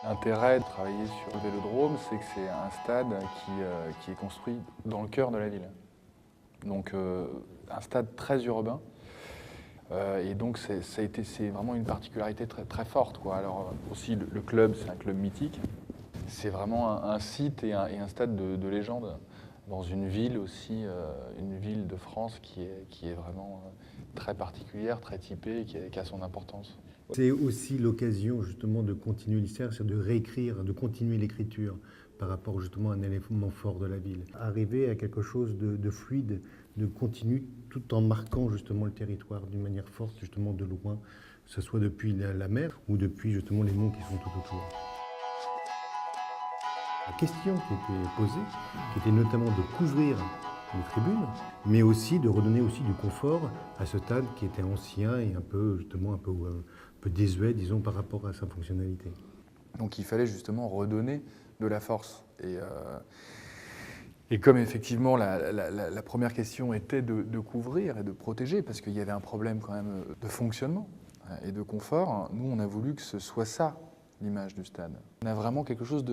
L'intérêt de travailler sur le Vélodrome, c'est que c'est un stade qui est construit dans le cœur de la ville. Donc un stade très urbain. Et donc c'est vraiment une particularité très, très forte, quoi. Alors aussi le club, c'est un club mythique. C'est vraiment un site et un stade de légende dans une ville aussi, une ville de France qui est vraiment très particulière, très typée et qui a son importance. C'est aussi l'occasion justement de continuer l'histoire, c'est de réécrire, de continuer l'écriture par rapport justement à un élément fort de la ville. Arriver à quelque chose de fluide, de continu, tout en marquant justement le territoire d'une manière forte, justement de loin, que ce soit depuis la mer ou depuis justement les monts qui sont tout autour. La question qui était posée, qui était notamment de couvrir les tribunes, mais aussi de redonner aussi du confort à ce stade qui était ancien et un peu justement un peu désuet, disons, par rapport à sa fonctionnalité. Donc il fallait justement redonner de la force. Et comme effectivement la première question était de couvrir et de protéger, parce qu'il y avait un problème quand même de fonctionnement et de confort, nous on a voulu que ce soit ça l'image du stade. On a vraiment quelque chose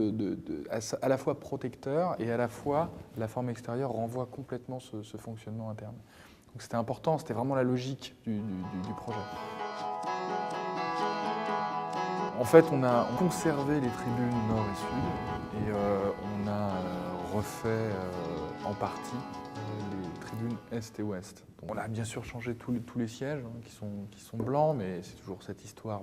à la fois protecteur et à la fois la forme extérieure renvoie complètement ce fonctionnement interne. Donc c'était important, c'était vraiment la logique du projet. En fait, on a conservé les tribunes nord et sud et on a refait en partie les tribunes est et ouest. Donc, on a bien sûr changé tous les sièges qui sont blancs, mais c'est toujours cette histoire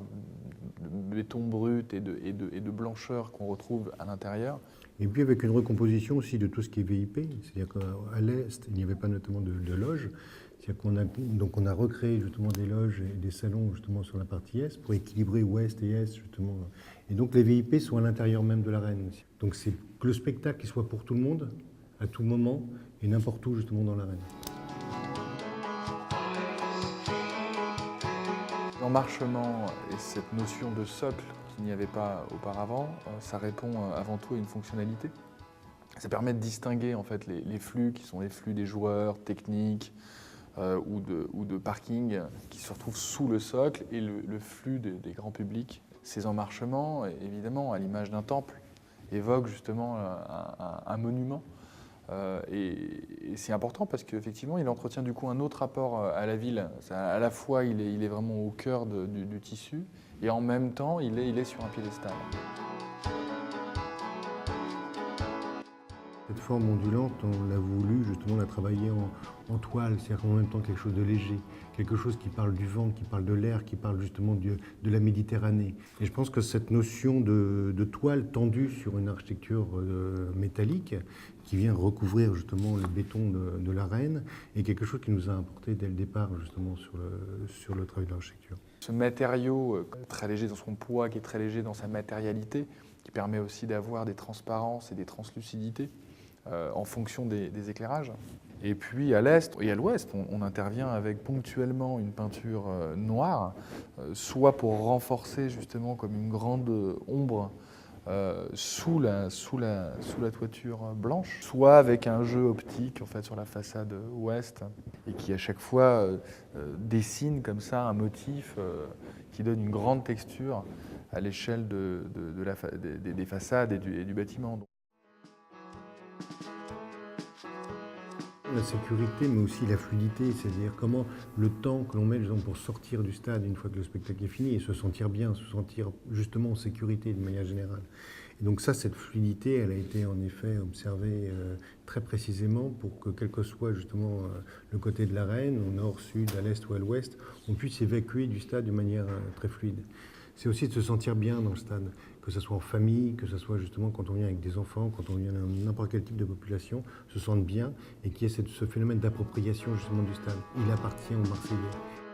de béton brut et de blancheur qu'on retrouve à l'intérieur. Et puis avec une recomposition aussi de tout ce qui est VIP, c'est-à-dire qu'à l'Est, il n'y avait pas notamment de loges. Donc on a recréé justement des loges et des salons justement sur la partie Est pour équilibrer Ouest et Est justement. Et donc les VIP sont à l'intérieur même de l'arène. Donc c'est que le spectacle qui soit pour tout le monde, à tout moment et n'importe où justement dans l'arène. L'emmarchement et cette notion de socle qu'il n'y avait pas auparavant, ça répond avant tout à une fonctionnalité. Ça permet de distinguer en fait les flux qui sont les flux des joueurs techniques ou de parking qui se retrouvent sous le socle et le flux des grands publics. Ces emmarchements, évidemment, à l'image d'un temple, évoquent justement un monument. Et c'est important parce qu'effectivement, il entretient du coup un autre rapport à la ville. À la fois, il est vraiment au cœur du tissu et en même temps, il est sur un piédestal. Cette forme ondulante, on l'a voulu justement la travailler en toile, c'est-à-dire en même temps quelque chose de léger, quelque chose qui parle du vent, qui parle de l'air, qui parle justement de la Méditerranée. Et je pense que cette notion de toile tendue sur une architecture métallique, qui vient recouvrir justement le béton de l'arène, est quelque chose qui nous a importé dès le départ justement sur le travail de l'architecture. Ce matériau très léger dans son poids, qui est très léger dans sa matérialité, qui permet aussi d'avoir des transparences et des translucidités, en fonction des éclairages. Et puis à l'est et à l'ouest, on intervient avec ponctuellement une peinture noire, soit pour renforcer justement comme une grande ombre sous la toiture blanche, soit avec un jeu optique en fait, sur la façade ouest, et qui à chaque fois dessine comme ça un motif qui donne une grande texture à l'échelle des façades et du bâtiment. La sécurité, mais aussi la fluidité, c'est-à-dire comment le temps que l'on met pour sortir du stade une fois que le spectacle est fini et se sentir bien, se sentir justement en sécurité de manière générale. Et donc ça, cette fluidité, elle a été en effet observée très précisément pour que quel que soit justement le côté de l'arène, au nord, sud, à l'est ou à l'ouest, on puisse évacuer du stade de manière très fluide. C'est aussi de se sentir bien dans le stade, que ce soit en famille, que ce soit justement quand on vient avec des enfants, quand on vient dans n'importe quel type de population, se sentent bien et qu'il y ait ce phénomène d'appropriation justement du stade. Il appartient aux Marseillais.